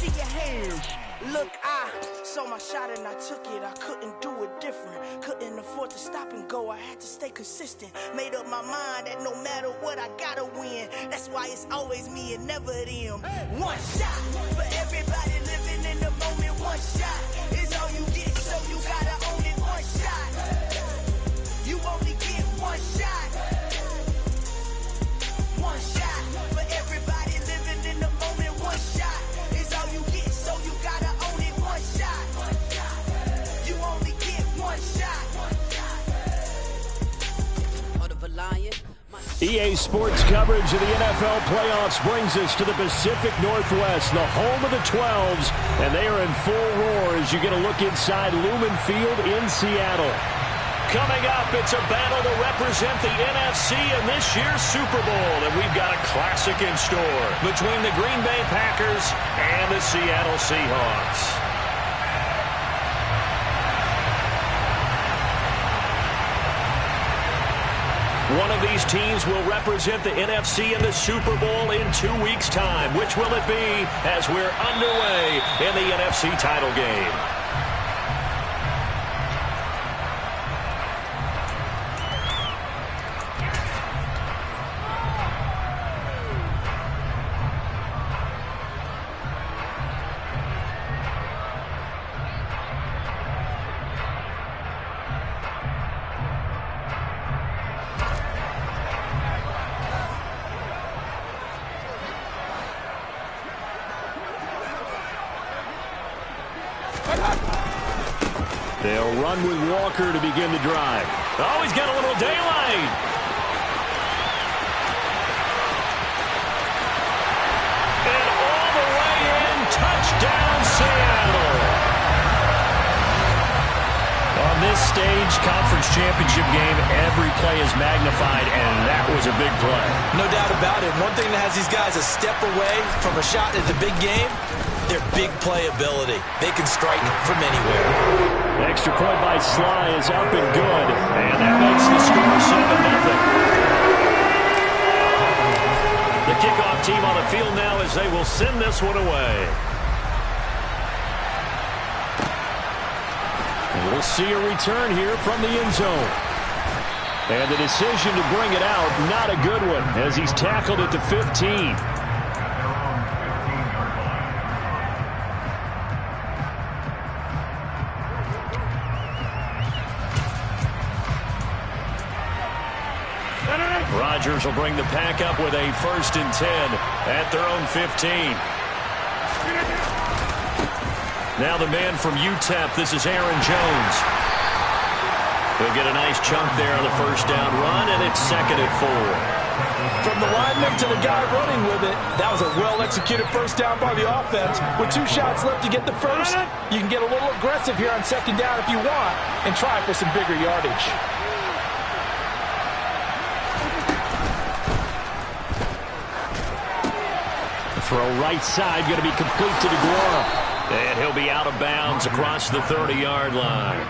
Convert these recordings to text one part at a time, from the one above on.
see your hands. Look, I saw my shot and I took it. I couldn't do it different. Couldn't afford to stop and go. I had to stay consistent. Made up my mind that no matter what, I gotta win. That's why it's always me and never them. One shot for everybody living in the moment. One shot is all you get, so you gotta own it. One shot. You only get one shot. One shot for everybody living in the moment. One shot is all you get, so you gotta own it. One shot. You only get one shot. EA Sports coverage of the NFL playoffs brings us to the Pacific Northwest, the home of the 12s, and they are in full roar as you get a look inside Lumen Field in Seattle. Coming up, it's a battle to represent the NFC in this year's Super Bowl, and we've got a classic in store between the Green Bay Packers and the Seattle Seahawks. One of these teams will represent the NFC in the Super Bowl in 2 weeks' time. Which will it be as we're underway in the NFC title game? They'll run with Walker to begin the drive. Oh, he's got a little daylight. And all the way in, touchdown Seattle. On this stage, conference championship game, every play is magnified, and that was a big play. No doubt about it. One thing that has these guys a step away from a shot at the big game, their big play ability. They can strike from anywhere. Extra point by Sly is up and good, and that makes the score 7-0. The kickoff team on the field now as they will send this one away. And we'll see a return here from the end zone. And the decision to bring it out, not a good one, as he's tackled at the 15. Rodgers will bring the pack up with a 1st and 10 at their own 15. Now the man from UTEP, this is Aaron Jones. He'll get a nice chunk there on the first down run, and it's 2nd and 4. From the lineman to the guy running with it, that was a well-executed first down by the offense. With 2 shots left to get the first, you can get a little aggressive here on 2nd down if you want and try for some bigger yardage. Throw right side, going to be complete to DeGuara. And he'll be out of bounds across the 30-yard line.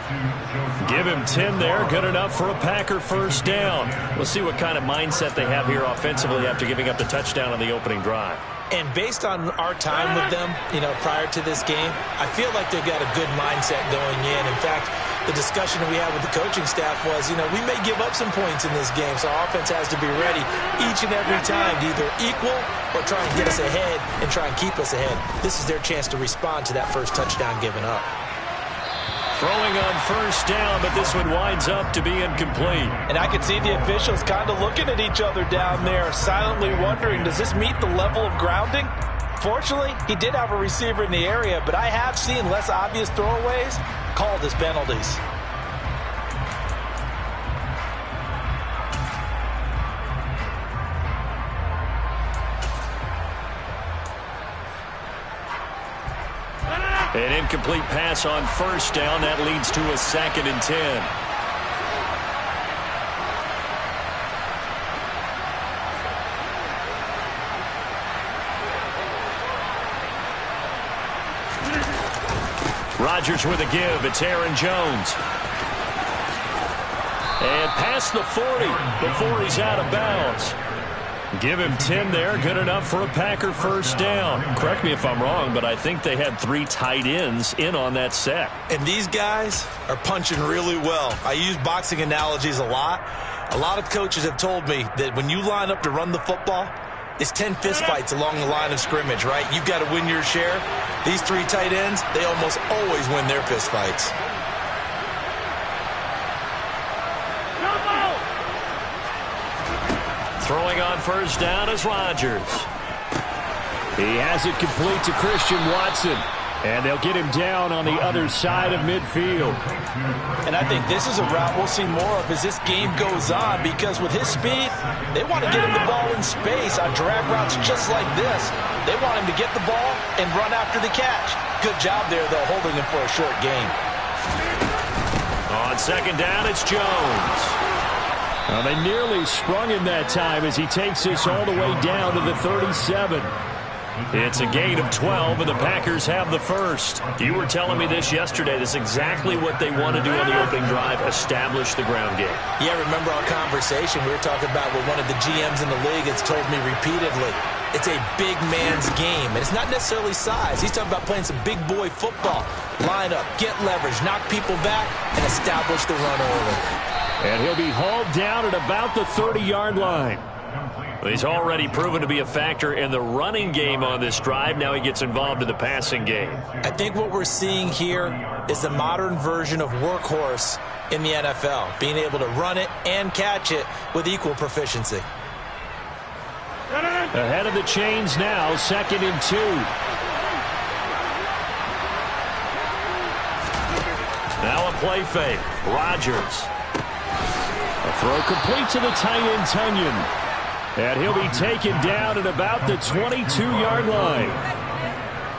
Give him 10 there, good enough for a Packer first down. We'll see what kind of mindset they have here offensively after giving up the touchdown on the opening drive. And based on our time with them, prior to this game, I feel like they've got a good mindset going in. In fact, the discussion that we had with the coaching staff was, we may give up some points in this game, so our offense has to be ready each and every time to either equal or try and get us ahead and try and keep us ahead. This is their chance to respond to that first touchdown given up. Throwing on first down, but this one winds up to be incomplete. And I can see the officials kind of looking at each other down there, silently wondering, does this meet the level of grounding? Fortunately, he did have a receiver in the area, but I have seen less obvious throwaways called as penalties. An incomplete pass on first down. That leads to a 2nd and 10. Rodgers with a give. It's Aaron Jones. And past the 40 before he's out of bounds. Give him 10 there. Good enough for a Packer first down. Correct me if I'm wrong, but I think they had 3 tight ends in on that set. And these guys are punching really well. I use boxing analogies a lot. A lot of coaches have told me that when you line up to run the football, it's 10 fistfights along the line of scrimmage, right? You've got to win your share. These 3 tight ends, they almost always win their fistfights. Throwing on first down is Rodgers. He has it complete to Christian Watson. And they'll get him down on the other side of midfield. And I think this is a route we'll see more of as this game goes on, because with his speed, they want to get him the ball in space on drag routes just like this. They want him to get the ball and run after the catch. Good job there, though, holding him for a short gain. On second down, it's Jones. Well, they nearly sprung him that time as he takes this all the way down to the 37. It's a gain of 12, and the Packers have the first. You were telling me this yesterday. This is exactly what they want to do on the opening drive, establish the ground game. Yeah, remember our conversation? We were talking about what one of the GMs in the league has told me repeatedly. It's a big man's game, and it's not necessarily size. He's talking about playing some big boy football. Line up, get leverage, knock people back, and establish the run early. And he'll be hauled down at about the 30-yard line. He's already proven to be a factor in the running game on this drive. Now he gets involved in the passing game. I think what we're seeing here is the modern version of workhorse in the NFL, being able to run it and catch it with equal proficiency. Ahead of the chains now, 2nd and 2. Now a play fake. Rodgers. A throw complete to the tight end, Tunyon. And he'll be taken down at about the 22-yard line.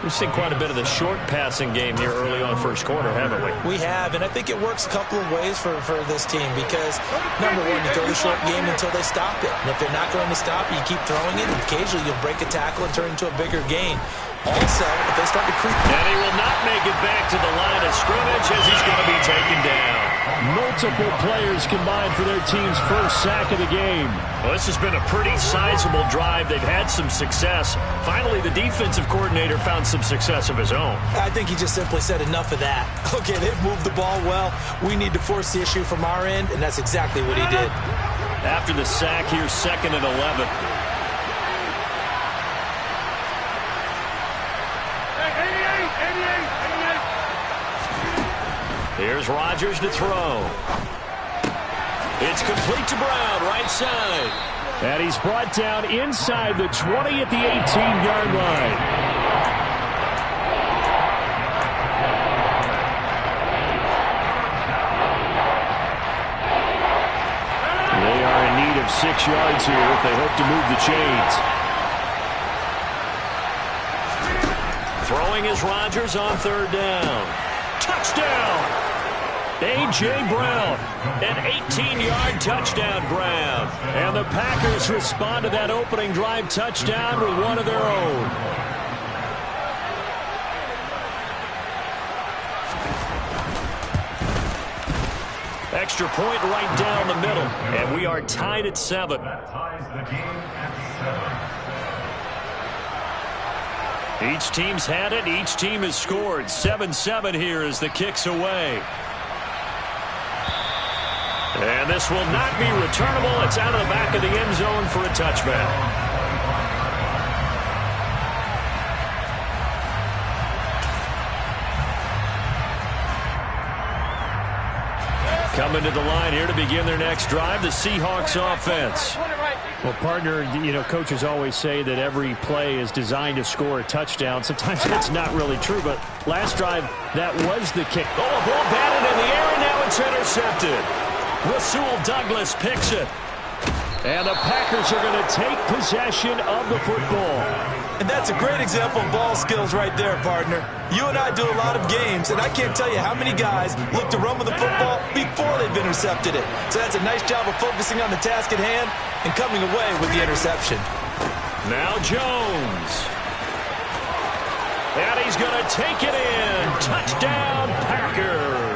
We've seen quite a bit of the short passing game here early on first quarter, haven't we? We have, and I think it works a couple of ways for this team because, number one, you throw the short game until they stop it. And if they're not going to stop it, you keep throwing it, and occasionally you'll break a tackle and turn it into a bigger gain. Also, if they start to creep... And he will not make it back to the line of scrimmage as he's going to be taken down. Multiple players combined for their team's first sack of the game. Well, this has been a pretty sizable drive. They've had some success. Finally, the defensive coordinator found some success of his own. I think he just simply said enough of that. Okay, they've moved the ball well. We need to force the issue from our end, and that's exactly what he did. After the sack, here's 2nd and 11. Here's Rodgers to throw. It's complete to Brown, right side. And he's brought down inside the 20 at the 18-yard line. They are in need of 6 yards here if they hope to move the chains. Throwing is Rodgers on 3rd down. Touchdown! A.J. Brown, an 18-yard touchdown, Brown. And the Packers respond to that opening drive touchdown with one of their own. Extra point right down the middle, and we are tied at 7. That ties the game at 7. Each team's had it. Each team has scored. 7-7 here as the kick's away. And this will not be returnable. It's out of the back of the end zone for a touchback. Coming to the line here to begin their next drive, the Seahawks offense. Well, partner, coaches always say that every play is designed to score a touchdown. Sometimes that's not really true, but last drive, that was the kick. Oh, a ball batted in the air, and now it's intercepted. Rasul Douglas picks it. And the Packers are going to take possession of the football. And that's a great example of ball skills right there, partner. You and I do a lot of games, and I can't tell you how many guys look to run with the football before they've intercepted it. So that's a nice job of focusing on the task at hand and coming away with the interception. Now Jones. And he's going to take it in. Touchdown, Packers.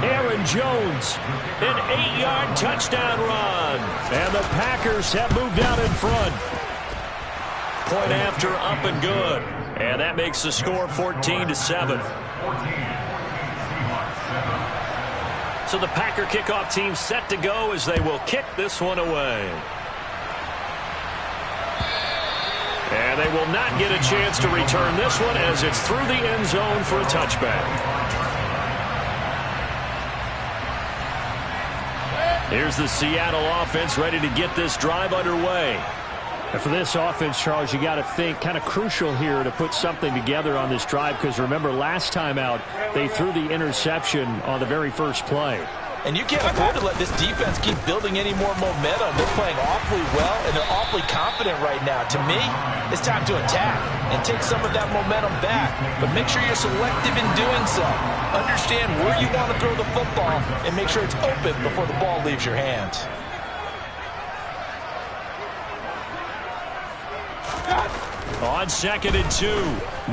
Aaron Jones. An 8-yard touchdown run. And the Packers have moved out in front. Point after, up and good. And that makes the score 14-7. So the Packer kickoff team set to go as they will kick this one away. And they will not get a chance to return this one as it's through the end zone for a touchback. Here's the Seattle offense ready to get this drive underway. And for this offense, Charles, you got to think kind of crucial here to put something together on this drive, because remember last time out they threw the interception on the very first play. And you can't afford to let this defense keep building any more momentum. They're playing awfully well, and they're awfully confident right now. To me, it's time to attack and take some of that momentum back. But make sure you're selective in doing so. Understand where you want to throw the football and make sure it's open before the ball leaves your hands. On 2nd and 2,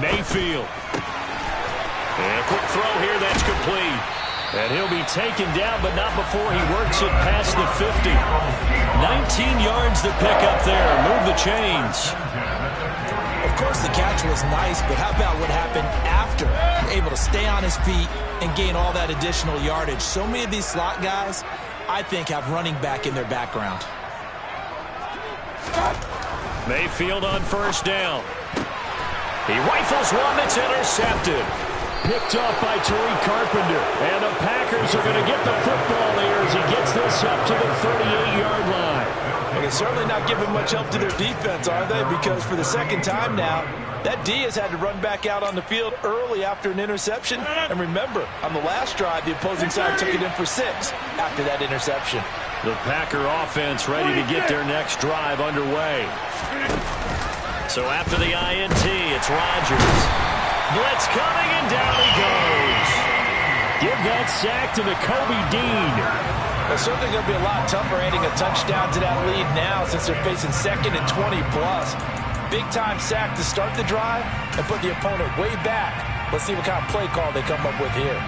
Mayfield. And a quick throw here, that's complete. And he'll be taken down, but not before he works it past the 50. 19 yards to pick up there. Move the chains. Of course, the catch was nice, but how about what happened after? Able to stay on his feet and gain all that additional yardage. So many of these slot guys, I think, have running back in their background. Mayfield on first down. He rifles one that's intercepted. Picked off by Tariq Carpenter. And the Packers are going to get the football there as he gets this up to the 38-yard line. Well, they're certainly not giving much help to their defense, are they? Because for the second time now, that D has had to run back out on the field early after an interception. And remember, on the last drive, the opposing side took it in for 6 after that interception. The Packer offense ready to get their next drive underway. So after the INT, it's Rodgers. Blitz coming, and down he goes. Give that sack to Nakobe Dean. It's certainly going to be a lot tougher adding a touchdown to that lead now since they're facing 2nd and 20-plus. Big-time sack to start the drive and put the opponent way back. Let's see what kind of play call they come up with here.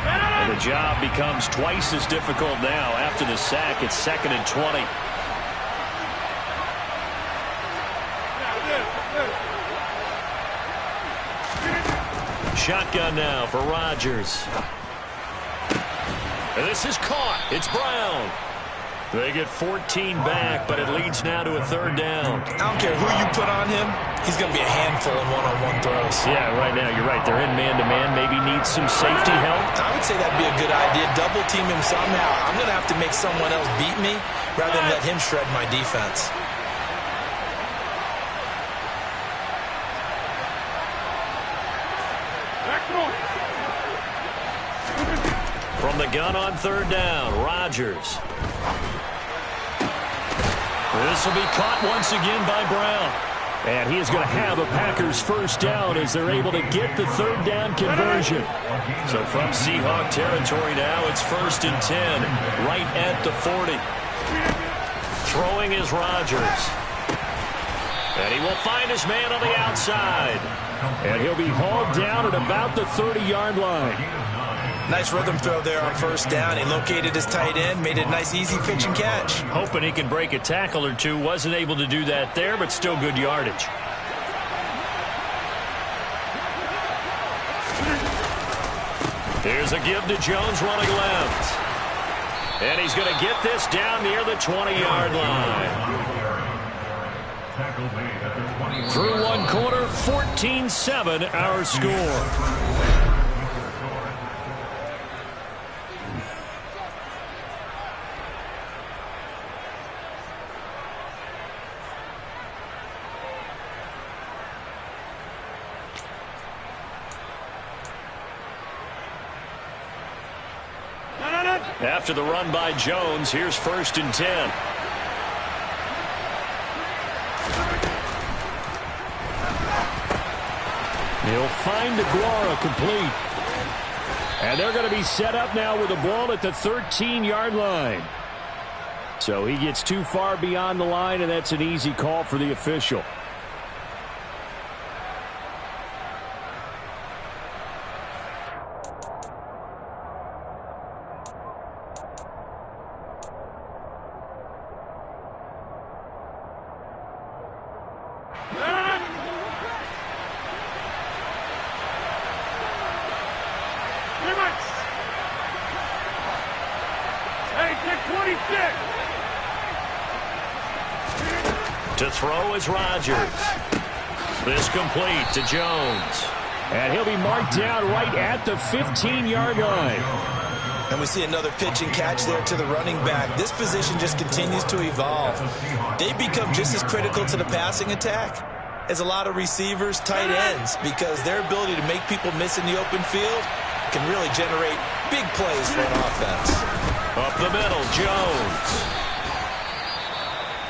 And the job becomes twice as difficult now. After the sack, it's 2nd and 20. Shotgun now for Rodgers. And this is caught. It's Brown. They get 14 back, but it leads now to a 3rd down. I don't care who you put on him. He's going to be a handful in one-on-one throws. Yeah, right now, you're right. They're in man-to-man. Maybe needs some safety help. I would say that'd be a good idea. Double team him somehow. I'm going to have to make someone else beat me rather than let him shred my defense. From the gun on 3rd down, Rodgers. This will be caught once again by Brown. And he is going to have a Packers first down as they're able to get the 3rd down conversion. So from Seahawk territory now, it's 1st and 10, right at the 40. Throwing is Rodgers. And he will find his man on the outside. And he'll be hauled down at about the 30-yard line. Nice rhythm throw there on 1st down. He located his tight end, made it a nice, easy pitch and catch. Hoping he can break a tackle or two. Wasn't able to do that there, but still good yardage. Here's a give to Jones running left. And he's going to get this down near the 20-yard line. Through one quarter, 14-7 our score. After the run by Jones, here's 1st and 10. He'll find DeGuara complete. And they're going to be set up now with the ball at the 13-yard line. So he gets too far beyond the line, and that's an easy call for the official. To throw is Rodgers. This complete to Jones. And he'll be marked down right at the 15-yard line. And we see another pitch and catch there to the running back. This position just continues to evolve. They become just as critical to the passing attack as a lot of receivers, tight ends, because their ability to make people miss in the open field can really generate big plays for an offense. Up the middle, Jones.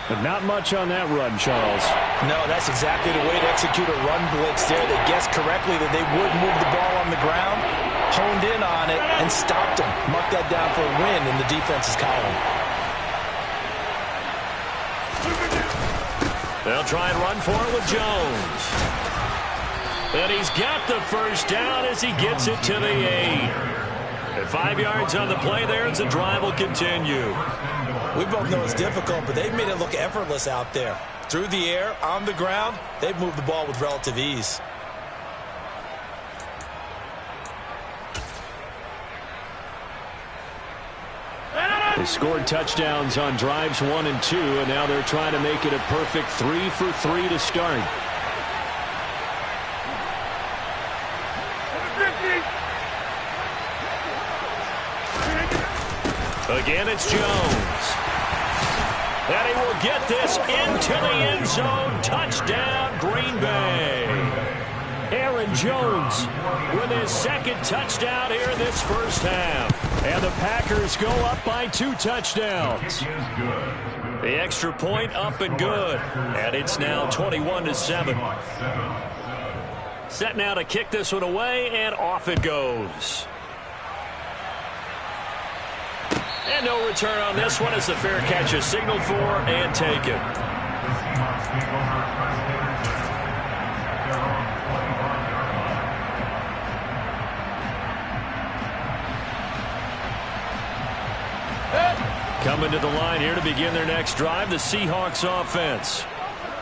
But not much on that run, Charles. No, that's exactly the way to execute a run blitz there. They guessed correctly that they would move the ball on the ground, honed in on it, and stopped them. Mark that down for a win in the defense's column. They'll try and run for it with Jones. And he's got the first down as he gets it to the 8. At 5 yards on the play there as the drive will continue. We both know it's difficult, but they've made it look effortless out there. Through the air, on the ground, they've moved the ball with relative ease. They scored touchdowns on drives 1 and 2, and now they're trying to make it a perfect 3 for 3 to start. Again, it's Jones. And he will get this into the end zone. Touchdown, Green Bay. Aaron Jones with his second touchdown here in this first half. And the Packers go up by 2 touchdowns. The extra point up and good. And it's now 21-7. Set now to kick this one away, and off it goes. And no return on this one as the fair catch is signaled for and taken. Coming to the line here to begin their next drive, the Seahawks offense.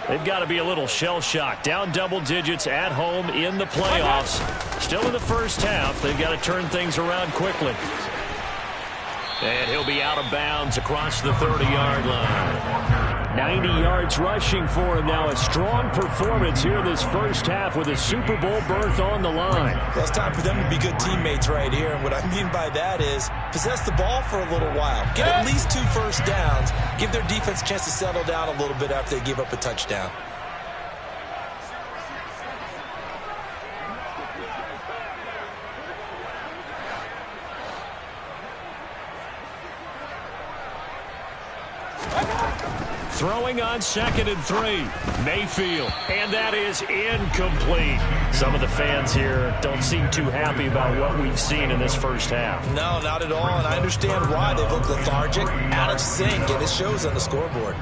They've got to be a little shell-shocked. Down double digits at home in the playoffs. Still in the first half. They've got to turn things around quickly. And he'll be out of bounds across the 30-yard line. 90 yards rushing for him now. A strong performance here in this first half with a Super Bowl berth on the line. Well, it's time for them to be good teammates right here. And what I mean by that is possess the ball for a little while. Get at least 2 first downs. Give their defense a chance to settle down a little bit after they give up a touchdown. Throwing on 2nd and 3. Mayfield. And that is incomplete. Some of the fans here don't seem too happy about what we've seen in this first half. No, not at all. And I understand why. They look lethargic, out of sync, and it shows on the scoreboard.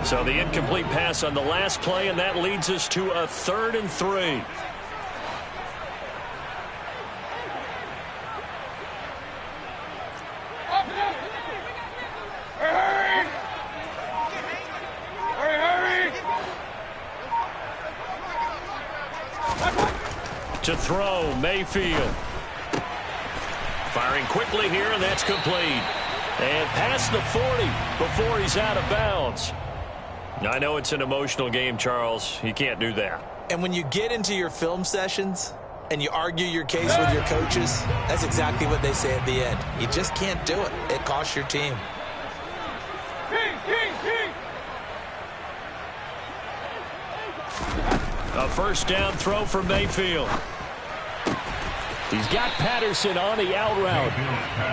So the incomplete pass on the last play, and that leads us to a 3rd and 3. To throw, Mayfield. Firing quickly here, and that's complete. And past the 40 before he's out of bounds. I know it's an emotional game, Charles. You can't do that. And when you get into your film sessions and you argue your case with your coaches, that's exactly what they say at the end. You just can't do it. It costs your team. A first down throw for Mayfield. He's got Patterson on the out route.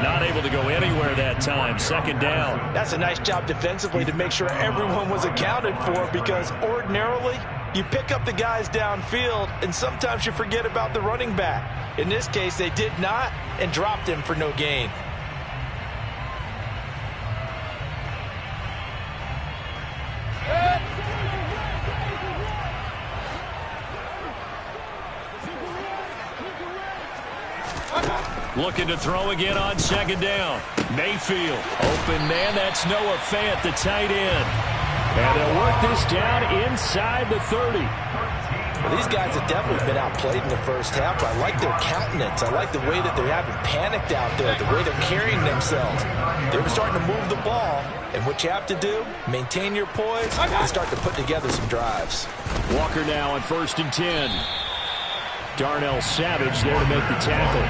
Not able to go anywhere that time. 2nd down. That's a nice job defensively to make sure everyone was accounted for, because ordinarily you pick up the guys downfield and sometimes you forget about the running back. In this case, they did not and dropped him for no gain. Looking to throw again on second down. Mayfield. Open man, that's Noah Fant, the tight end. And they'll work this down inside the 30. Well, these guys have definitely been outplayed in the first half. I like their countenance. I like the way that they haven't panicked out there, the way they're carrying themselves. They were starting to move the ball. And what you have to do, maintain your poise and start to put together some drives. Walker now on 1st and 10. Darnell Savage there to make the tackle.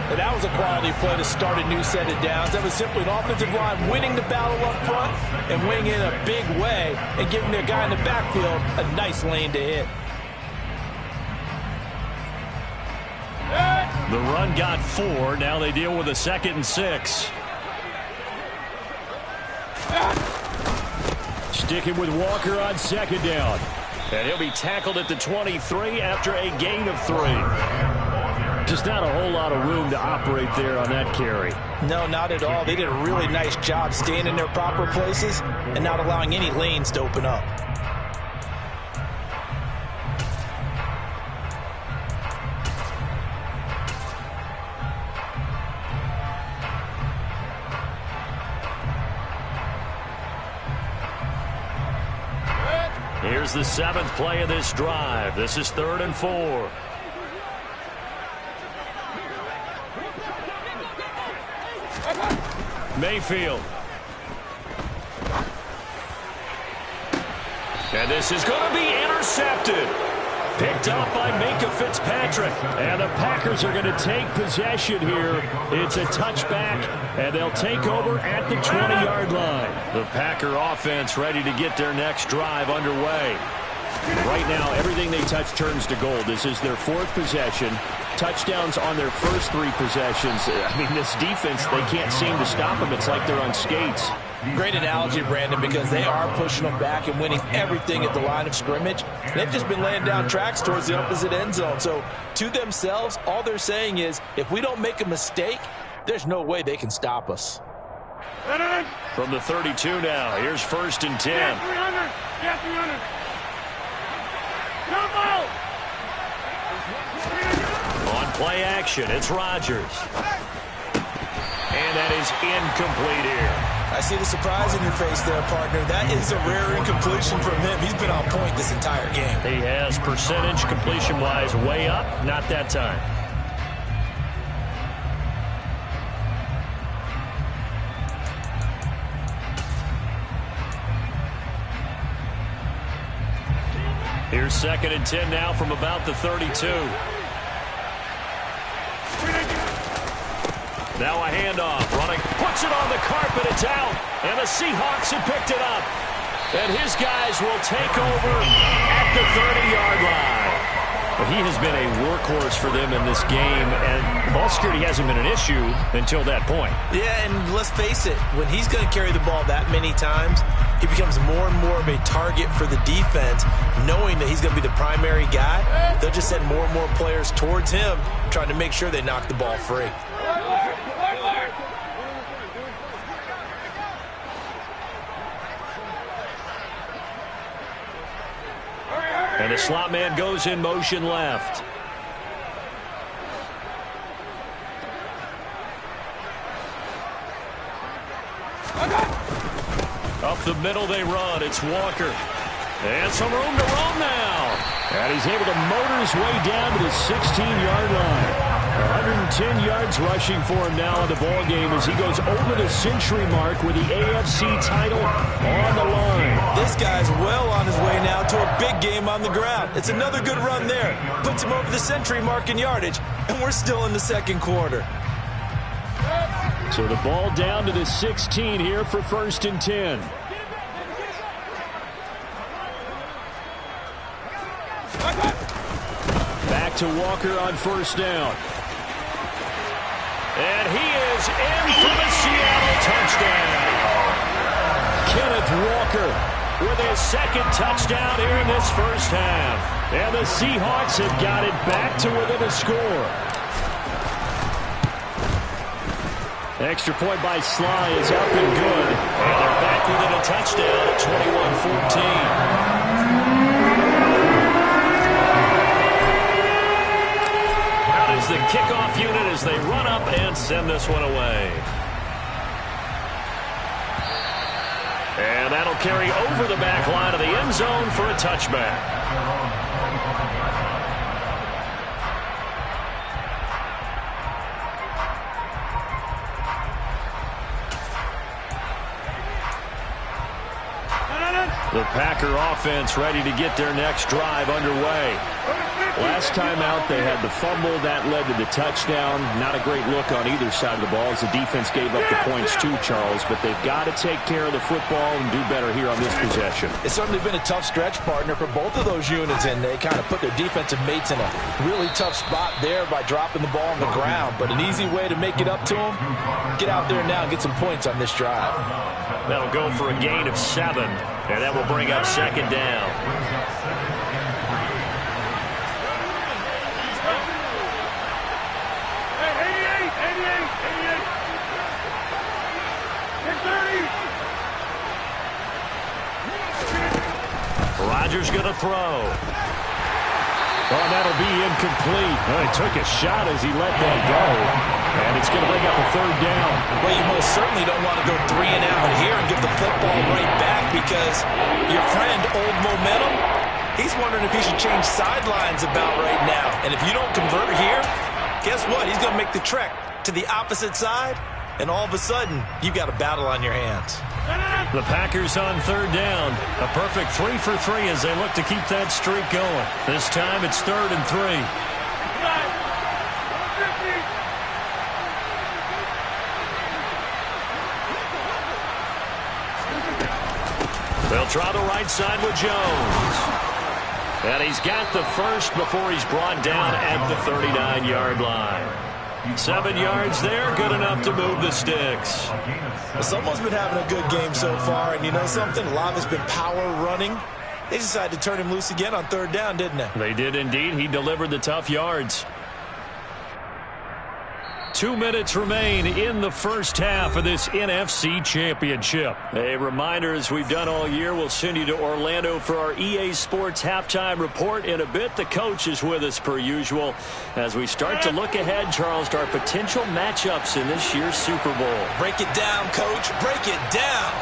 And that was a quality play to start a new set of downs. That was simply an offensive line winning the battle up front and winning in a big way and giving their guy in the backfield a nice lane to hit. The run got 4. Now they deal with a 2nd and 6. Sticking with Walker on 2nd down. And he'll be tackled at the 23 after a gain of 3. Just not a whole lot of room to operate there on that carry. No, not at all. They did a really nice job staying in their proper places and not allowing any lanes to open up. Here's the 7th play of this drive. This is 3rd and 4. Mayfield. And this is going to be intercepted. Picked up by Minkah Fitzpatrick. And the Packers are going to take possession here. It's a touchback, and they'll take over at the 20-yard line. The Packer offense ready to get their next drive underway. Right now, everything they touch turns to gold. This is their 4th possession. Touchdowns on their first 3 possessions. I mean, this defense, they can't seem to stop them. It's like they're on skates. Great analogy, Brandon, because they are pushing them back and winning everything at the line of scrimmage. They've just been laying down tracks towards the opposite end zone. So to themselves, all they're saying is, if we don't make a mistake, there's no way they can stop us. From the 32 now, here's 1st and 10. Yeah, 300. Yeah, 300. On play action, it's Rodgers. And that is incomplete here. I see the surprise in your face there, partner. That is a rare incompletion from him. He's been on point this entire game. He has percentage completion-wise way up, not that time. Here's 2nd and 10 now from about the 32. Now a handoff, running, puts it on the carpet, it's out, and the Seahawks have picked it up. And his guys will take over at the 30-yard line. But he has been a workhorse for them in this game, and ball security hasn't been an issue until that point. Yeah, and let's face it, when he's going to carry the ball that many times, he becomes more and more of a target for the defense, knowing that he's going to be the primary guy. They'll just send more and more players towards him, trying to make sure they knock the ball free. And the slot man goes in motion left. Up the middle they run. It's Walker. And some room to roam now. And he's able to motor his way down to the 16-yard line. 110 yards rushing for him now in the ball game as he goes over the century mark with the AFC title on the line. This guy's well on his way now to a big game on the ground. It's another good run there. Puts him over the century mark in yardage, and we're still in the 2nd quarter. So the ball down to the 16 here for 1st and 10. Back to Walker on 1st down. And he is in for the Seattle touchdown. Kenneth Walker with his 2nd touchdown here in this first half. And the Seahawks have got it back to within a score. Extra point by Sly is up and good. And they're back within a touchdown at 21-14. the kickoff unit as they run up and send this one away. And that'll carry over the back line of the end zone for a touchback. The Packer offense ready to get their next drive underway. Last time out, they had the fumble. That led to the touchdown. Not a great look on either side of the ball as the defense gave up the points too, Charles. But they've got to take care of the football and do better here on this possession. It's certainly been a tough stretch, partner, for both of those units, and they kind of put their defensive mates in a really tough spot there by dropping the ball on the ground. But an easy way to make it up to them, get out there now and get some points on this drive. That'll go for a gain of 7, and that will bring up second down. Rodgers going to throw. Oh, that'll be incomplete. Well, he took a shot as he let that go. And it's going to bring up a third down. Well, you most certainly don't want to go 3 and out here and get the football right back because your friend, Old Momentum, he's wondering if he should change sidelines about right now. And if you don't convert here, guess what? He's going to make the trek to the opposite side, and all of a sudden, you've got a battle on your hands. The Packers on third down. A perfect 3 for 3 as they look to keep that streak going. This time it's 3rd and 3. They'll try the right side with Jones. And he's got the first before he's brought down at the 39-yard line. 7 yards there, good enough to move the sticks. Well, someone's been having a good game so far, and you know something? A lot of it's been power running. They decided to turn him loose again on third down, didn't they? They did indeed. He delivered the tough yards. 2 minutes remain in the first half of this NFC Championship. A reminder, as we've done all year, we'll send you to Orlando for our EA Sports halftime report. In a bit, the coach is with us per usual as we start to look ahead, Charles, to our potential matchups in this year's Super Bowl. Break it down, Coach. Break it down.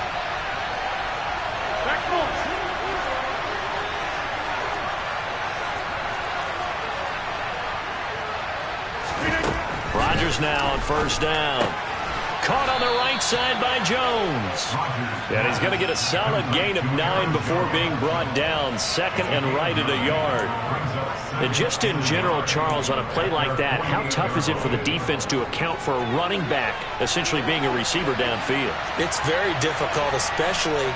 Rodgers now on first down. Caught on the right side by Jones. And he's going to get a solid gain of 9 before being brought down. 2nd and right at a yard. And just in general, Charles, on a play like that, how tough is it for the defense to account for a running back essentially being a receiver downfield? It's very difficult, especially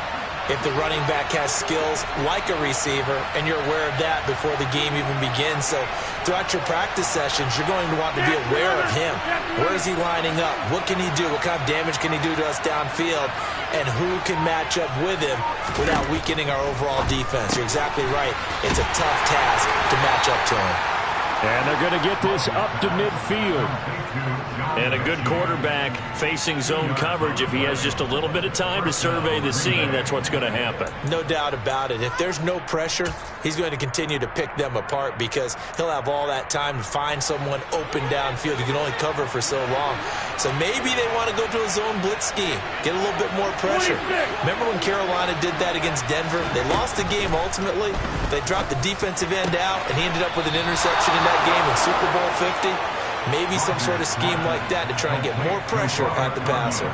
if the running back has skills like a receiver, and you're aware of that before the game even begins. So throughout your practice sessions, you're going to want to be aware of him. Where is he lining up? What can he do? What kind of damage can he do to us downfield? And who can match up with him without weakening our overall defense? You're exactly right. It's a tough task to match up to him. And they're going to get this up to midfield. And a good quarterback facing zone coverage. If he has just a little bit of time to survey the scene, that's what's going to happen. No doubt about it. If there's no pressure, he's going to continue to pick them apart because he'll have all that time to find someone open downfield. You can only cover for so long. So maybe they want to go to a zone blitz scheme, get a little bit more pressure. Remember when Carolina did that against Denver? They lost the game ultimately. They dropped the defensive end out, and he ended up with an interception in that game in Super Bowl 50. Maybe some sort of scheme like that to try and get more pressure at the passer.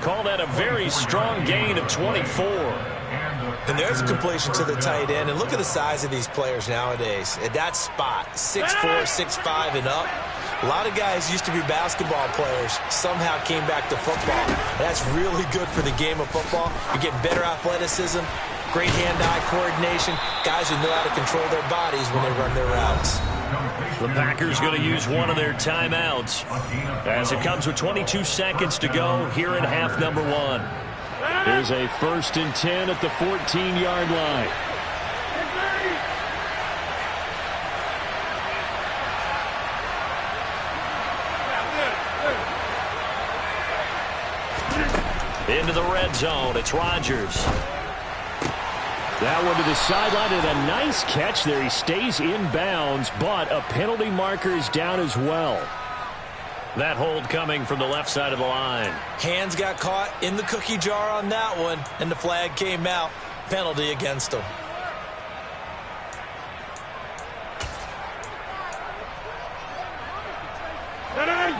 Call that a very strong gain of 24. And there's a completion to the tight end. And look at the size of these players nowadays. At that spot, 6'4", 6'5", and up. A lot of guys used to be basketball players, somehow came back to football. That's really good for the game of football. You get better athleticism, great hand-eye coordination, guys who know how to control their bodies when they run their routes. The Packers going to use one of their timeouts as it comes with 22 seconds to go here in half number 1. Here's a 1st and 10 at the 14-yard line. Into the red zone. It's Rodgers. That one to the sideline, and a nice catch there. He stays in bounds, but a penalty marker is down as well. That hold coming from the left side of the line. Hands got caught in the cookie jar on that one, and the flag came out. Penalty against him.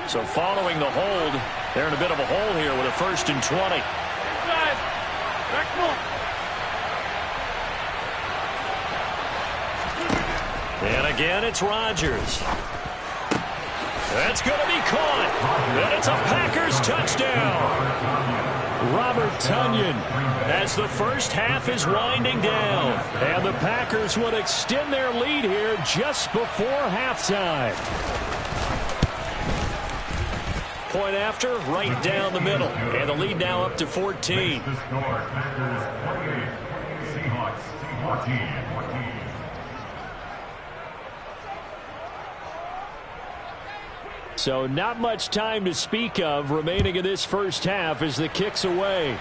So following the hold, they're in a bit of a hole here with a 1st and 20. And again, it's Rodgers. That's going to be caught. And it's a Packers touchdown. Robert Tonyan as the first half is winding down. And the Packers will extend their lead here just before halftime. Point after, right down the middle. And the lead now up to 14. So not much time to speak of remaining in this first half as the kick's away.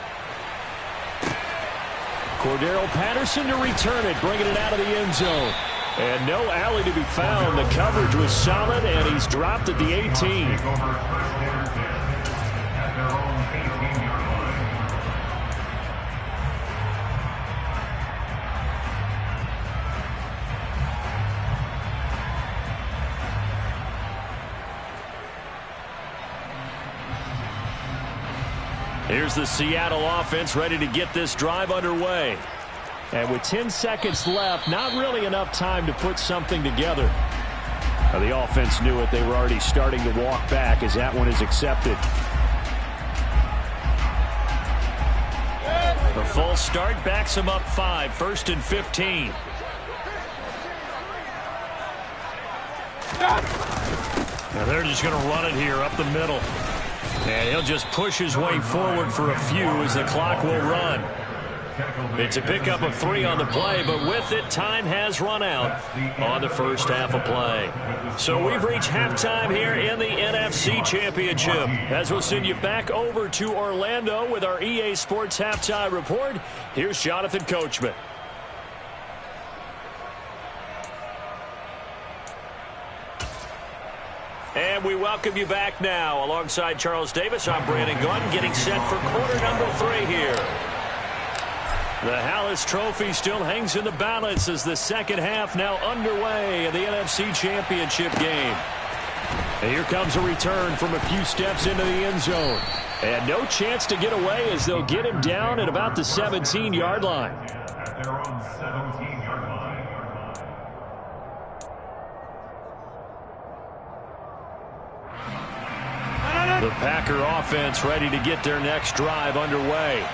Cordero Patterson to return it, bringing it out of the end zone. And no alley to be found. The coverage was solid, and he's dropped at the 18. Here's the Seattle offense ready to get this drive underway. And with 10 seconds left, not really enough time to put something together. The offense knew it. They were already starting to walk back as that one is accepted. The false start backs them up 5, 1st and 15. Now they're just going to run it here up the middle. And he'll just push his way forward for a few as the clock will run. It's a pickup of 3 on the play, but with it, time has run out on the first half of play. So we've reached halftime here in the NFC Championship. As we'll send you back over to Orlando with our EA Sports Halftime Report, here's Jonathan Coachman. And we welcome you back now. Alongside Charles Davis, I'm Brandon Gunn, getting set for quarter number 3 here. The Hallis Trophy still hangs in the balance as the second half now underway in the NFC Championship game. And here comes a return from a few steps into the end zone. And no chance to get away as they'll get him down at about the 17-yard line. Their own 17-yard line. The Packer offense ready to get their next drive underway.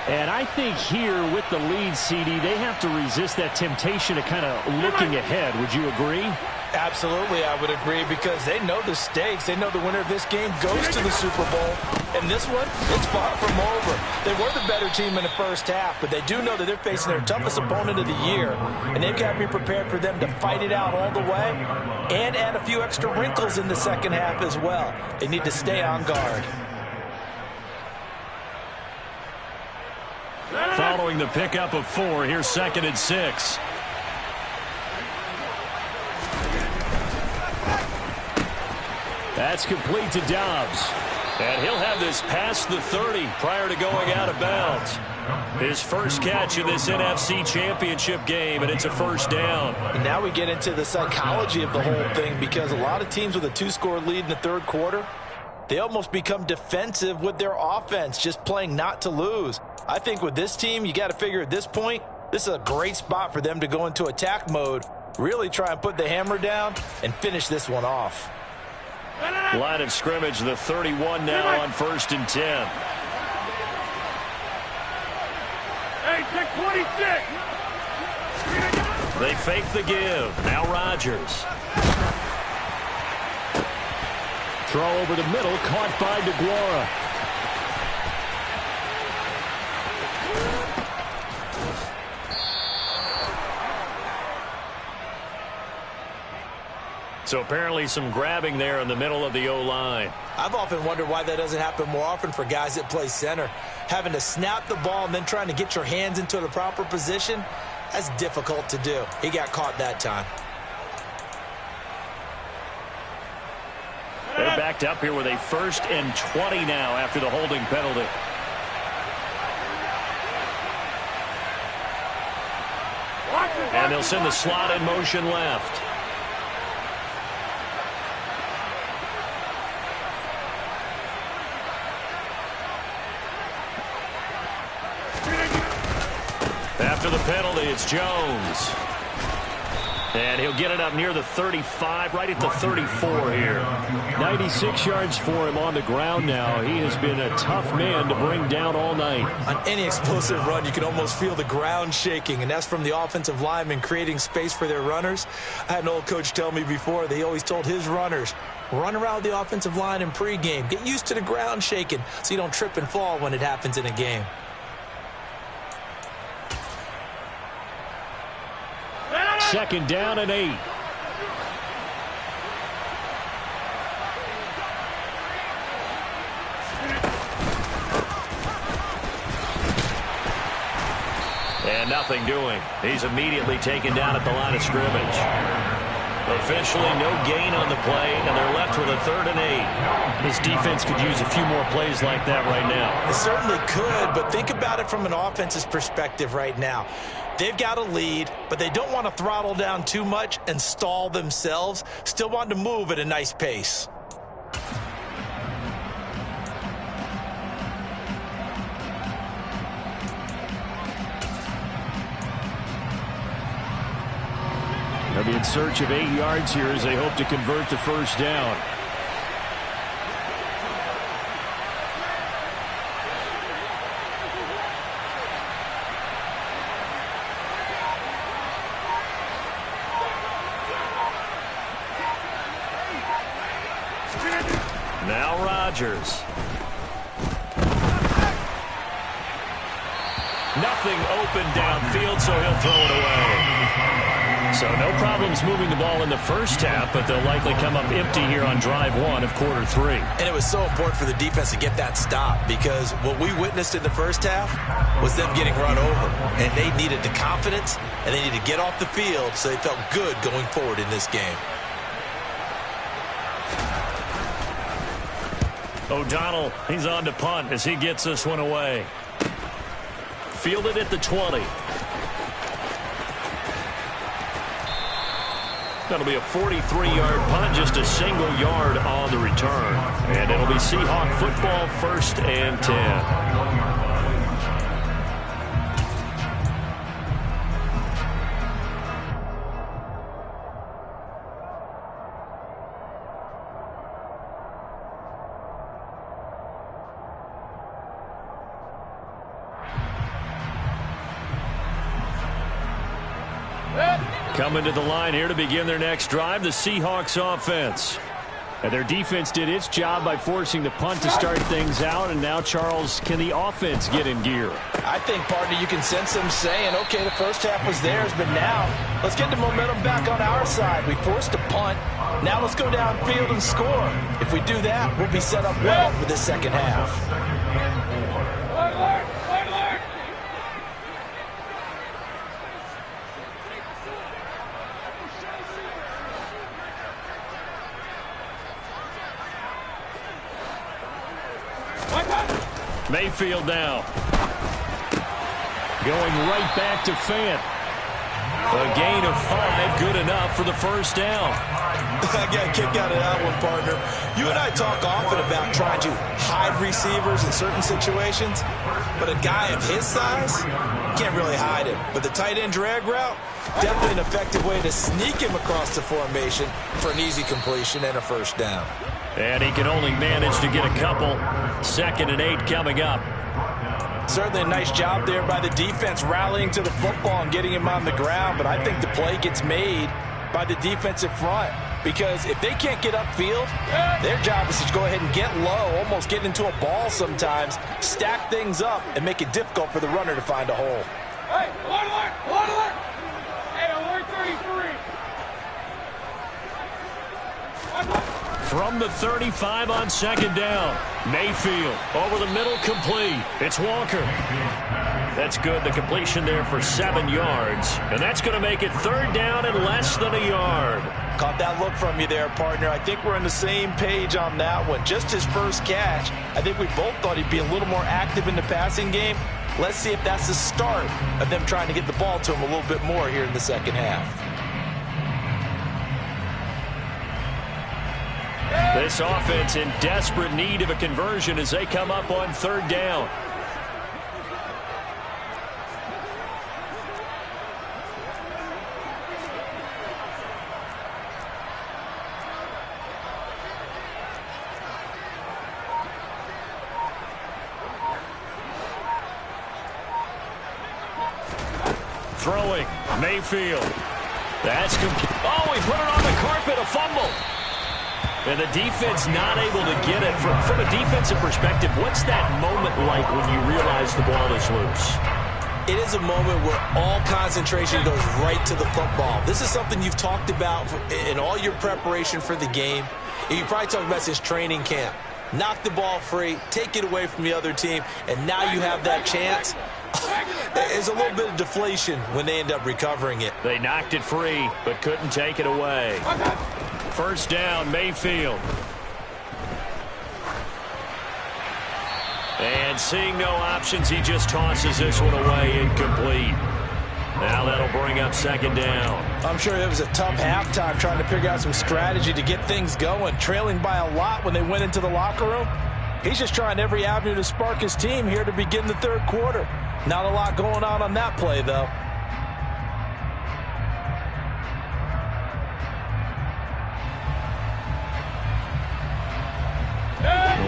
And I think here with the lead, CD, they have to resist that temptation to kind of looking ahead. Would you agree? Absolutely, I would agree, because they know the stakes. They know the winner of this game goes to the Super Bowl. And this one, it's far from over. They were the better team in the first half, but they do know that they're facing their toughest opponent of the year. And they've got to be prepared for them to fight it out all the way and add a few extra wrinkles in the second half as well. They need to stay on guard. Following the pickup of 4, here's 2nd and 6. That's complete to Dobbs. And he'll have this past the 30 prior to going out of bounds. His first catch in this NFC Championship game, and it's a first down. And now we get into the psychology of the whole thing, because a lot of teams with a 2-score lead in the third quarter, they almost become defensive with their offense, just playing not to lose. I think with this team, you got to figure at this point, this is a great spot for them to go into attack mode, really try and put the hammer down and finish this one off. Line of scrimmage, the 31 now on 1st and 10. Hey, check 26. They fake the give. Now Rodgers. Throw over the middle, caught by DeGuara. So apparently some grabbing there in the middle of the O-line. I've often wondered why that doesn't happen more often for guys that play center. Having to snap the ball and then trying to get your hands into the proper position, that's difficult to do. He got caught that time. They're backed up here with a 1st and 20 now after the holding penalty. And they'll send the slot in motion left. After the penalty, it's Jones. And he'll get it up near the 35, right at the 34 here. 96 yards for him on the ground now. He has been a tough man to bring down all night. On any explosive run, you can almost feel the ground shaking, and that's from the offensive linemen creating space for their runners. I had an old coach tell me before, they always told his runners, run around the offensive line in pregame. Get used to the ground shaking so you don't trip and fall when it happens in a game. Second down and 8. And nothing doing. He's immediately taken down at the line of scrimmage. Officially no gain on the play, and they're left with a 3rd and 8. This defense could use a few more plays like that right now. It certainly could, but think about it from an offense's perspective right now. They've got a lead, but they don't want to throttle down too much and stall themselves. Still want to move at a nice pace. They'll be in search of 8 yards here as they hope to convert the first down. Now Rodgers. Nothing open downfield, so he'll throw it away. So no problems moving the ball in the first half, but they'll likely come up empty here on drive 1 of quarter 3. And it was so important for the defense to get that stop, because what we witnessed in the first half was them getting run over. And they needed the confidence, and they needed to get off the field so they felt good going forward in this game. O'Donnell, he's on to punt as he gets this one away. Fielded at the 20. That'll be a 43-yard punt, just a single yard on the return. And it'll be Seahawk football, 1st and 10. Coming to the line here to begin their next drive, the Seahawks offense. And their defense did its job by forcing the punt to start things out. And now, Charles, can the offense get in gear? I think, partner, you can sense them saying, okay, the first half was theirs, but now let's get the momentum back on our side. We forced a punt. Now let's go downfield and score. If we do that, we'll be set up well for the second half. Mayfield now. Going right back to Fant. A gain of 5, good enough for the first down. I got a kick out of that one, partner. You and I talk often about trying to hide receivers in certain situations, but a guy of his size, can't really hide him. But the tight end drag route, definitely an effective way to sneak him across the formation for an easy completion and a first down. And he can only manage to get a couple. 2nd and 8 coming up. Certainly a nice job there by the defense rallying to the football and getting him on the ground, but I think the play gets made by the defensive front, because if they can't get upfield, their job is to go ahead and get low, almost get into a ball sometimes, stack things up, and make it difficult for the runner to find a hole. Hey, alert! Hey, alert 33! From the 35 on second down. Mayfield over the middle, complete. It's Walker. That's good. The completion there for 7 yards. And that's going to make it third down and less than a yard. Caught that look from you there, partner. I think we're on the same page on that one. Just his first catch. I think we both thought he'd be a little more active in the passing game. Let's see if that's the start of them trying to get the ball to him a little bit more here in the second half. This offense in desperate need of a conversion as they come up on third down. Throwing, Mayfield. That's complete. Oh, he put it on the carpet, a fumble. And the defense not able to get it. From a defensive perspective, what's that moment like when you realize the ball is loose? It is a moment where all concentration goes right to the football. This is something you've talked about in all your preparation for the game. And you probably talked about since training camp. Knock the ball free, take it away from the other team, and now you have that chance. There's a little bit of deflation when they end up recovering it. They knocked it free, but couldn't take it away. First down, Mayfield. And seeing no options, he just tosses this one away, incomplete. Now that'll bring up second down. I'm sure it was a tough halftime trying to figure out some strategy to get things going, trailing by a lot when they went into the locker room. He's just trying every avenue to spark his team here to begin the third quarter. Not a lot going on that play, though.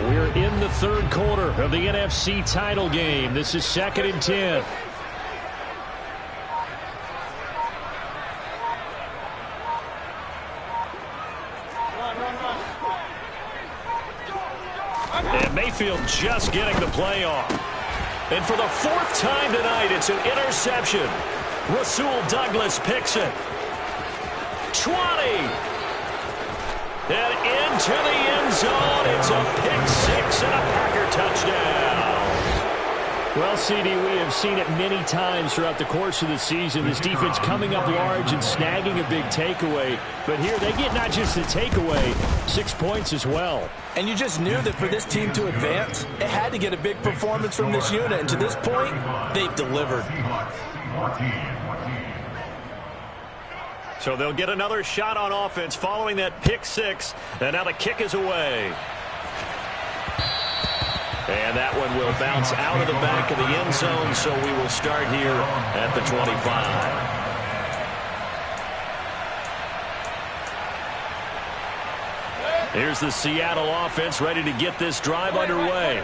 We're in the third quarter of the NFC title game. This is 2nd and 10. And Mayfield just getting the play off. And for the 4th time tonight, it's an interception. Rasul Douglas picks it. 20. And into the end zone. It's a pick six and a Packer touchdown. Well, CD, we have seen it many times throughout the course of the season. This defense coming up large and snagging a big takeaway. But here they get not just the takeaway, 6 points as well. And you just knew that for this team to advance, it had to get a big performance from this unit. And to this point, they've delivered. So they'll get another shot on offense following that pick six. And now the kick is away. And that one will bounce out of the back of the end zone, so we will start here at the 25. Here's the Seattle offense ready to get this drive underway.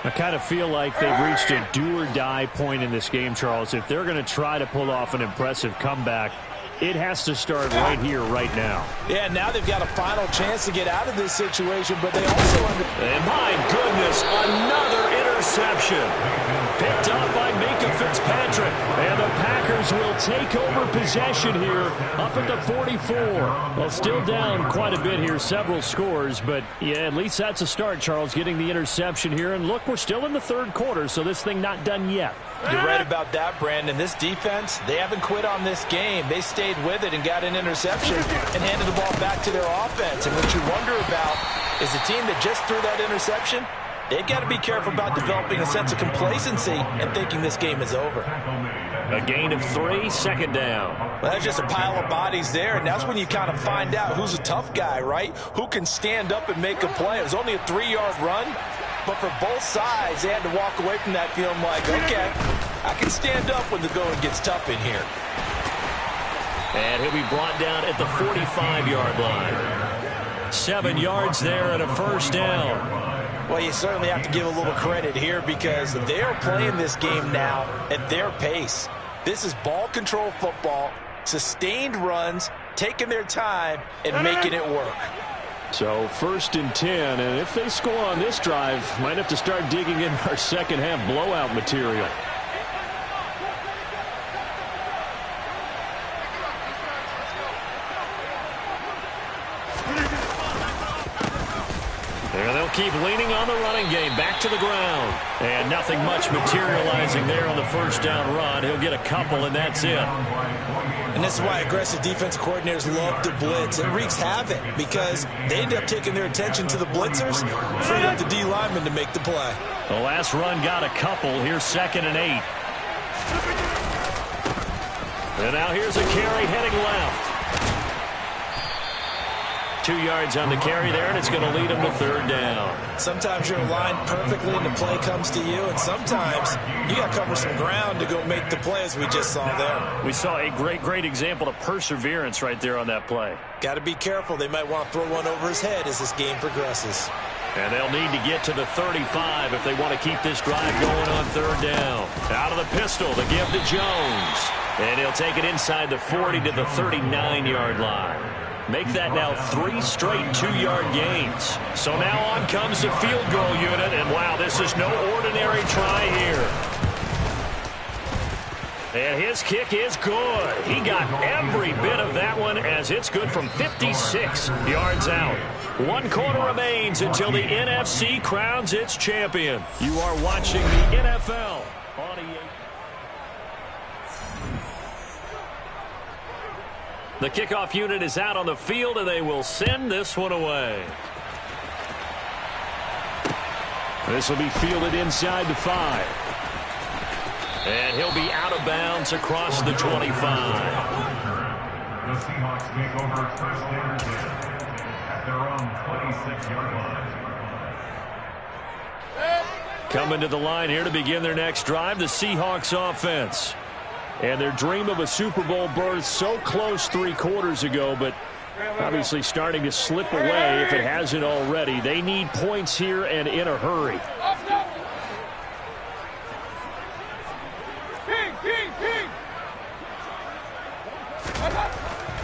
I kind of feel like they've reached a do-or-die point in this game, Charles. If they're going to try to pull off an impressive comeback, it has to start right here, right now. Yeah, now they've got a final chance to get out of this situation, but they also... And my goodness, another interception. Picked up by Minkah Fitzpatrick. And the Packers will take over possession here up at the 44. Well, still down quite a bit here, several scores, but yeah, at least that's a start, Charles, getting the interception here. And look, we're still in the third quarter, so this thing not done yet. You're right about that, Brandon. This defense, they haven't quit on this game. They stayed with it and got an interception and handed the ball back to their offense. And what you wonder about is the team that just threw that interception, they've got to be careful about developing a sense of complacency and thinking this game is over. A gain of 3, second down. Well, that's just a pile of bodies there, and that's when you kind of find out who's a tough guy, right? Who can stand up and make a play. It was only a 3-yard run. But for both sides, they had to walk away from that feeling like, okay, I can stand up when the going gets tough in here. And he'll be brought down at the 45-yard line. 7 yards there and a first down. Well, you certainly have to give a little credit here because they are playing this game now at their pace. This is ball control football, sustained runs, taking their time, and making it work. So 1st and 10, and if they score on this drive, might have to start digging in our second half blowout material. They'll keep leaning on the running game. Back to the ground. And nothing much materializing there on the first down run. He'll get a couple, and that's it. And this is why aggressive defensive coordinators love to blitz. It wreaks havoc because they end up taking their attention to the blitzers, freeing up the D lineman to make the play. The last run got a couple. Here's 2nd and 8. And now here's a carry heading left. 2 yards on the carry there, and it's going to lead him to 3rd down. Sometimes you're aligned perfectly and the play comes to you, and sometimes you got to cover some ground to go make the play, as we just saw there. We saw a great example of perseverance right there on that play. Got to be careful. They might want to throw one over his head as this game progresses. And they'll need to get to the 35 if they want to keep this drive going on 3rd down. Out of the pistol, the give to Jones. And he'll take it inside the 40 to the 39-yard line. Make that now 3 straight 2-yard gains. So now on comes the field goal unit, and wow, this is no ordinary try here. And his kick is good. He got every bit of that one, as it's good from 56 yards out. 1 quarter remains until the NFC crowns its champion. You are watching the NFL on EA. The kickoff unit is out on the field, and they will send this one away. This will be fielded inside the 5. And he'll be out of bounds across the 25. The Seahawks take over first down at their own 26-yard line. Coming to the line here to begin their next drive, the Seahawks offense. And their dream of a Super Bowl berth so close 3 quarters ago, but obviously starting to slip away if it hasn't already. They need points here and in a hurry.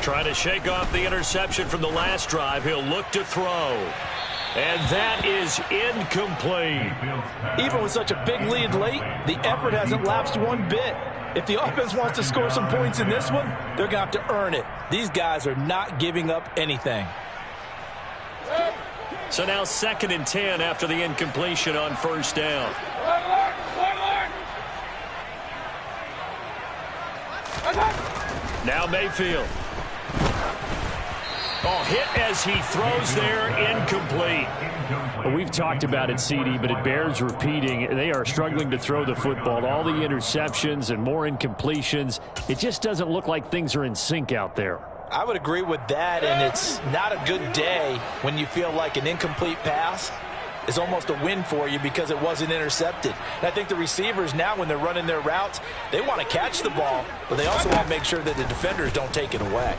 Trying to shake off the interception from the last drive. He'll look to throw. And that is incomplete. Even with such a big lead late, the effort hasn't lapsed one bit. If the offense wants to score some points in this one, they're going to have to earn it. These guys are not giving up anything. So now 2nd and 10 after the incompletion on first down. Now Mayfield. Oh, hit as he throws there, incomplete. Well, we've talked about it, CD, but it bears repeating. They are struggling to throw the football. All the interceptions and more incompletions. It just doesn't look like things are in sync out there. I would agree with that, and it's not a good day when you feel like an incomplete pass is almost a win for you because it wasn't intercepted. And I think the receivers now, when they're running their routes, they want to catch the ball, but they also want to make sure that the defenders don't take it away.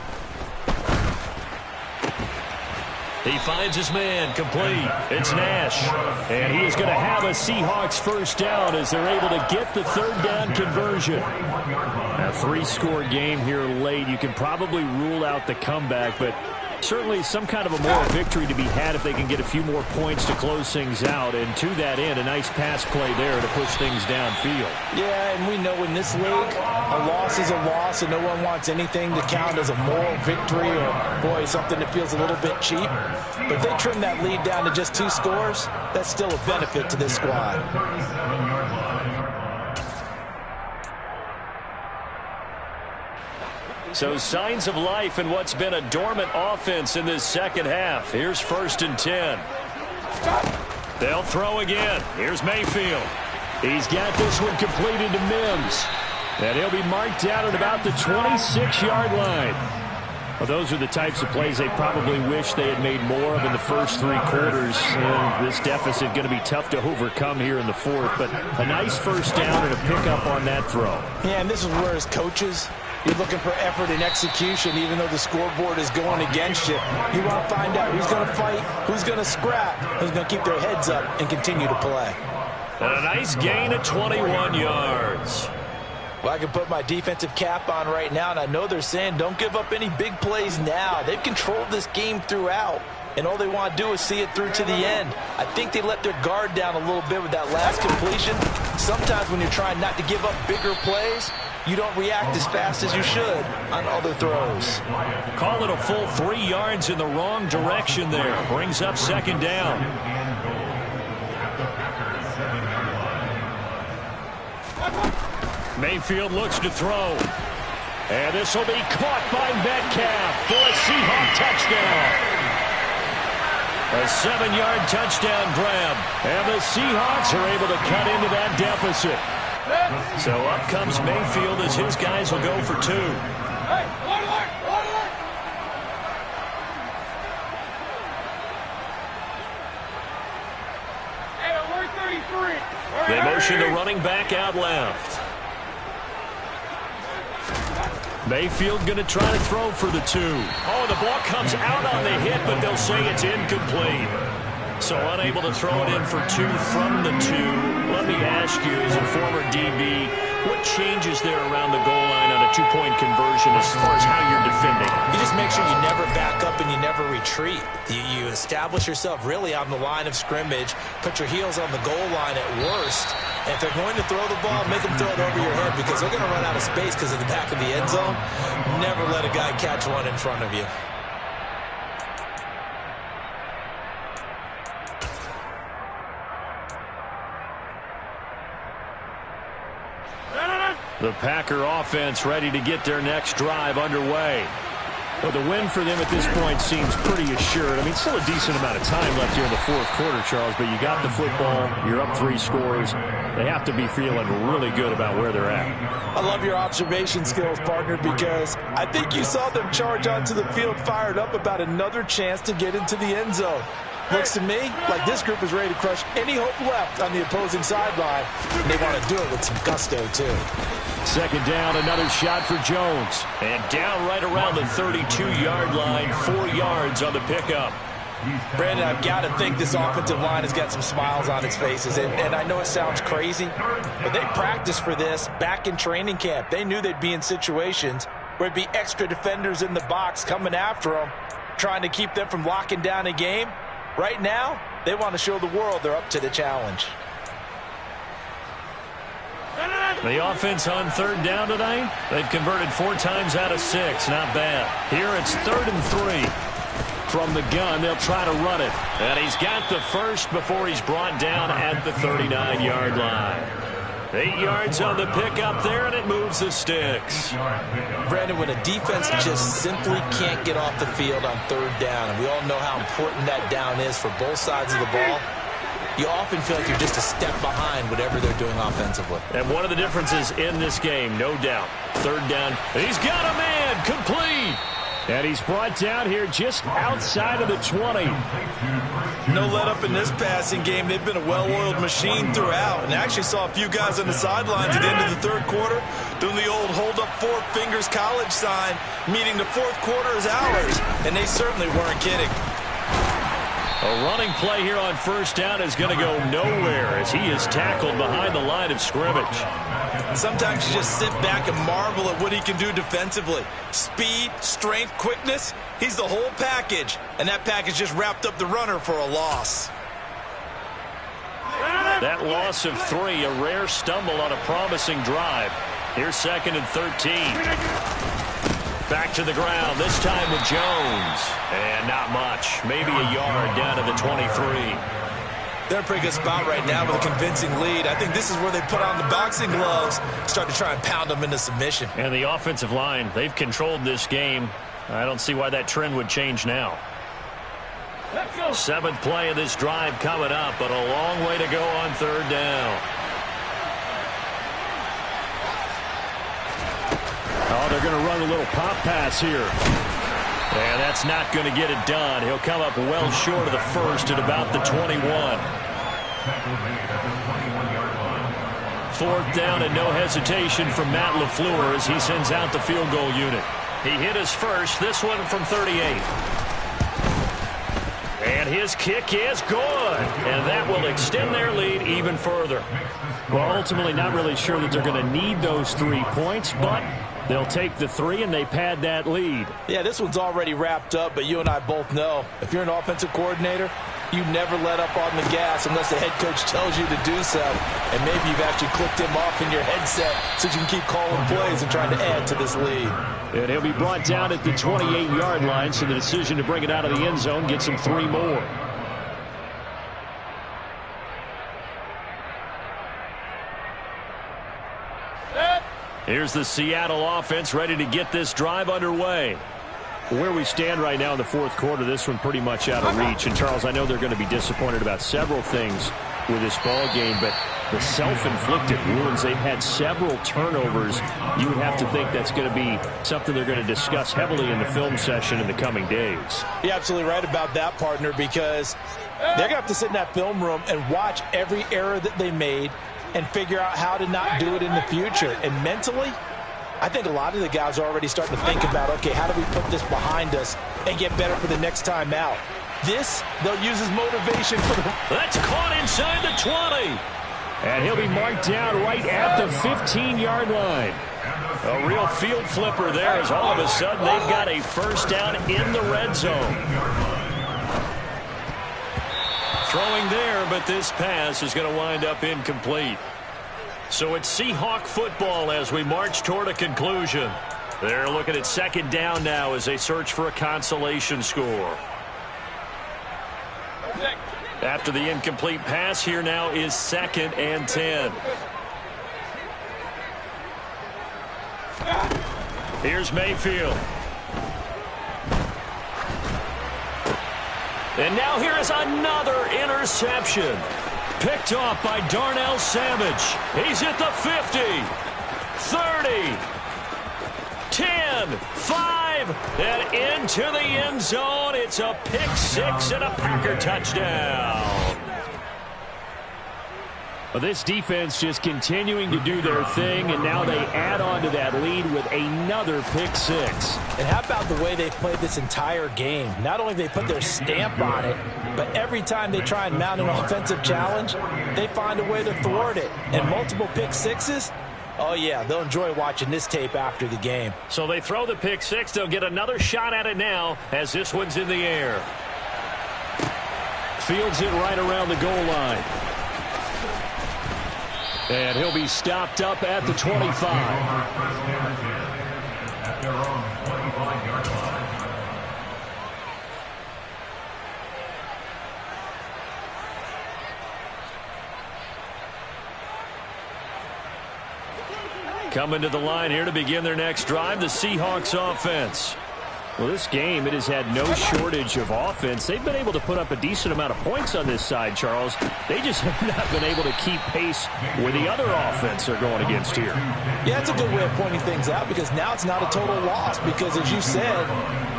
He finds his man, complete. It's Nash. And he is going to have a Seahawks first down as they're able to get the 3rd down conversion. A 3-score game here late. You can probably rule out the comeback, but certainly some kind of a moral victory to be had if they can get a few more points to close things out. And to that end, a nice pass play there to push things downfield. Yeah, and we know in this league, a loss is a loss, and no one wants anything to count as a moral victory or, boy, something that feels a little bit cheap. But if they trim that lead down to just 2 scores, that's still a benefit to this squad. So signs of life in what's been a dormant offense in this second half. Here's 1st and 10. They'll throw again. Here's Mayfield. He's got this one completed to Mims. And he'll be marked down at about the 26-yard line. Well, those are the types of plays they probably wish they had made more of in the first 3 quarters. This deficit going to be tough to overcome here in the 4th. But a nice first down and a pickup on that throw. Yeah, and this is where as coaches, you're looking for effort and execution, even though the scoreboard is going against you. You want to find out who's going to fight, who's going to scrap, who's going to keep their heads up and continue to play. And a nice gain of 21 yards. Well, I can put my defensive cap on right now, and I know they're saying don't give up any big plays now. They've controlled this game throughout, and all they want to do is see it through to the end. I think they let their guard down a little bit with that last completion. Sometimes when you're trying not to give up bigger plays, you don't react as fast as you should on other throws. Call it a full 3 yards in the wrong direction there. Brings up 2nd down. Mayfield looks to throw. And this will be caught by Metcalf for a Seahawk touchdown. A 7-yard touchdown grab. And the Seahawks are able to cut into that deficit. So up comes Mayfield as his guys will go for 2. They motion the running back out left. Mayfield going to try to throw for the 2. Oh, the ball comes out on the hit, but they'll say it's incomplete. So unable to throw it in for 2 from the 2. Let me ask you, as a former DB, what changes there around the goal line on a 2-point conversion as far as how you're defending? You just make sure you never back up and you never retreat. You establish yourself really on the line of scrimmage, put your heels on the goal line at worst. And if they're going to throw the ball, make them throw it over your head because they're going to run out of space because of the back of the end zone. Never let a guy catch one in front of you. The Packer offense ready to get their next drive underway. Well, the win for them at this point seems pretty assured. I mean, still a decent amount of time left here in the fourth quarter, Charles, but you got the football, you're up 3 scores. They have to be feeling really good about where they're at. I love your observation skills, partner, because I think you saw them charge onto the field fired up about another chance to get into the end zone. Looks to me like this group is ready to crush any hope left on the opposing sideline. And they want to do it with some gusto, too. Second down, another shot for Jones. And down right around the 32-yard line, 4 yards on the pickup. Brandon, I've got to think this offensive line has got some smiles on its faces. And I know it sounds crazy, but they practiced for this back in training camp. They knew they'd be in situations where it'd be extra defenders in the box coming after them, trying to keep them from locking down a game. Right now, they want to show the world they're up to the challenge. The offense on third down tonight, they've converted 4 times out of 6. Not bad. Here it's 3rd and 3. From the gun, they'll try to run it. And he's got the first before he's brought down at the 39-yard line. 8 yards on the pickup there, and it moves the sticks. Brandon, when a defense just simply can't get off the field on third down, and we all know how important that down is for both sides of the ball, you often feel like you're just a step behind whatever they're doing offensively. And one of the differences in this game, no doubt, third down. He's got a man, complete. And he's brought down here just outside of the 20. No let up in this passing game. They've been a well-oiled machine throughout. And actually saw a few guys on the sidelines at the end of the third quarter doing the old hold up 4 fingers college sign, meaning the fourth quarter is ours. And they certainly weren't kidding. A running play here on first down is going to go nowhere as he is tackled behind the line of scrimmage. Sometimes you just sit back and marvel at what he can do defensively. Speed, strength, quickness, he's the whole package. And that package just wrapped up the runner for a loss. That loss of 3, a rare stumble on a promising drive. Here's 2nd and 13. Back to the ground, this time with Jones. And not much, maybe a yard down to the 23. They're in a pretty good spot right now with a convincing lead. I think this is where they put on the boxing gloves, start to try and pound them into submission. And the offensive line, they've controlled this game. I don't see why that trend would change now. 7th play of this drive coming up, but a long way to go on third down. Oh, they're going to run a little pop pass here. And that's not going to get it done. He'll come up well short of the first at about the 21. 4th down and no hesitation from Matt LaFleur as he sends out the field goal unit. He hit his first, this one from 38. And his kick is good. And that will extend their lead even further. Well, ultimately not really sure that they're going to need those 3 points, but they'll take the 3 and they pad that lead. Yeah, this one's already wrapped up, but you and I both know if you're an offensive coordinator, you never let up on the gas unless the head coach tells you to do so. And maybe you've actually clicked him off in your headset so you can keep calling plays and trying to add to this lead. And he'll be brought down at the 28-yard line, so the decision to bring it out of the end zone gets him 3 more. Set. Here's the Seattle offense ready to get this drive underway. Where we stand right now in the fourth quarter, this one pretty much out of reach. And, Charles, I know they're going to be disappointed about several things with this ball game, but the self-inflicted wounds, they've had several turnovers. You would have to think that's going to be something they're going to discuss heavily in the film session in the coming days. You're absolutely right about that, partner, because they're going to have to sit in that film room and watch every error that they made and figure out how to not do it in the future. And mentally, I think a lot of the guys are already starting to think about, okay, how do we put this behind us and get better for the next time out? This, they'll use as motivation for the... That's caught inside the 20. And he'll be marked down right at the 15-yard line. A real field flipper there as all of a sudden they've got a first down in the red zone. Throwing there, but this pass is going to wind up incomplete. So it's Seahawk football as we march toward a conclusion. They're looking at second down now as they search for a consolation score. After the incomplete pass, here now is 2nd and 10. Here's Mayfield. And now here is another interception. Picked off by Darnell Savage. He's at the 50, 30, 10, 5, and into the end zone. It's a pick six and a Packer touchdown. Well, this defense just continuing to do their thing, and now they add on to that lead with another pick six. And how about the way they played this entire game? Not only they put their stamp on it, but every time they try and mount an offensive challenge, they find a way to thwart it. And multiple pick sixes, oh yeah, they'll enjoy watching this tape after the game. So they throw the pick six. They'll get another shot at it now as this one's in the air. Fields it right around the goal line. And he'll be stopped up at the 25. At their own 25-yard line. Coming to the line here to begin their next drive, the Seahawks offense. Well, this game, it has had no shortage of offense. They've been able to put up a decent amount of points on this side, Charles. They just have not been able to keep pace with the other offense they're going against here. Yeah, it's a good way of pointing things out because now it's not a total loss because, as you said,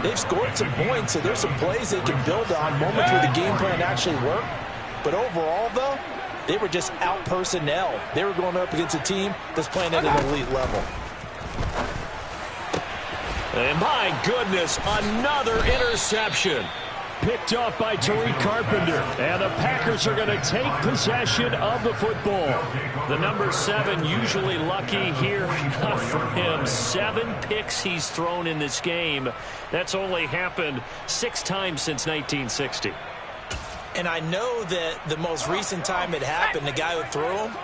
they've scored some points, so there's some plays they can build on, moments where the game plan actually worked. But overall, though, they were just out personnel. They were going up against a team that's playing at an elite level. And my goodness, another interception. Picked off by Tariq Carpenter. And the Packers are going to take possession of the football. The number 7 usually lucky here. Not for him. 7 picks he's thrown in this game. That's only happened 6 times since 1960. And I know that the most recent time it happened, the guy who threw him,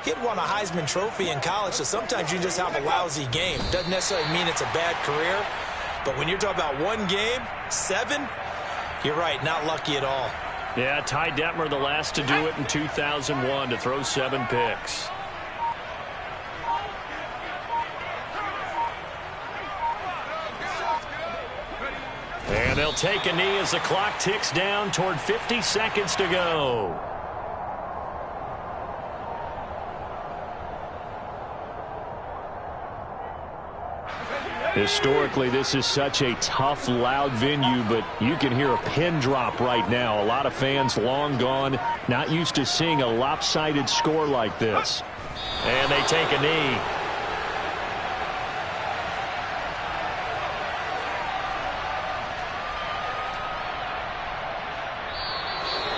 he had won a Heisman Trophy in college, so sometimes you just have a lousy game. Doesn't necessarily mean it's a bad career, but when you're talking about one game, 7, you're right, not lucky at all. Yeah, Ty Detmer, the last to do it in 2001, to throw 7 picks. And they'll take a knee as the clock ticks down toward 50 seconds to go. Historically, this is such a tough, loud venue, but you can hear a pin drop right now. A lot of fans long gone, not used to seeing a lopsided score like this. And they take a knee.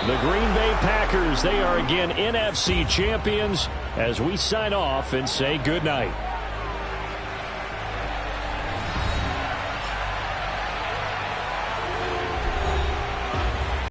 The Green Bay Packers, they are again NFC champions as we sign off and say goodnight.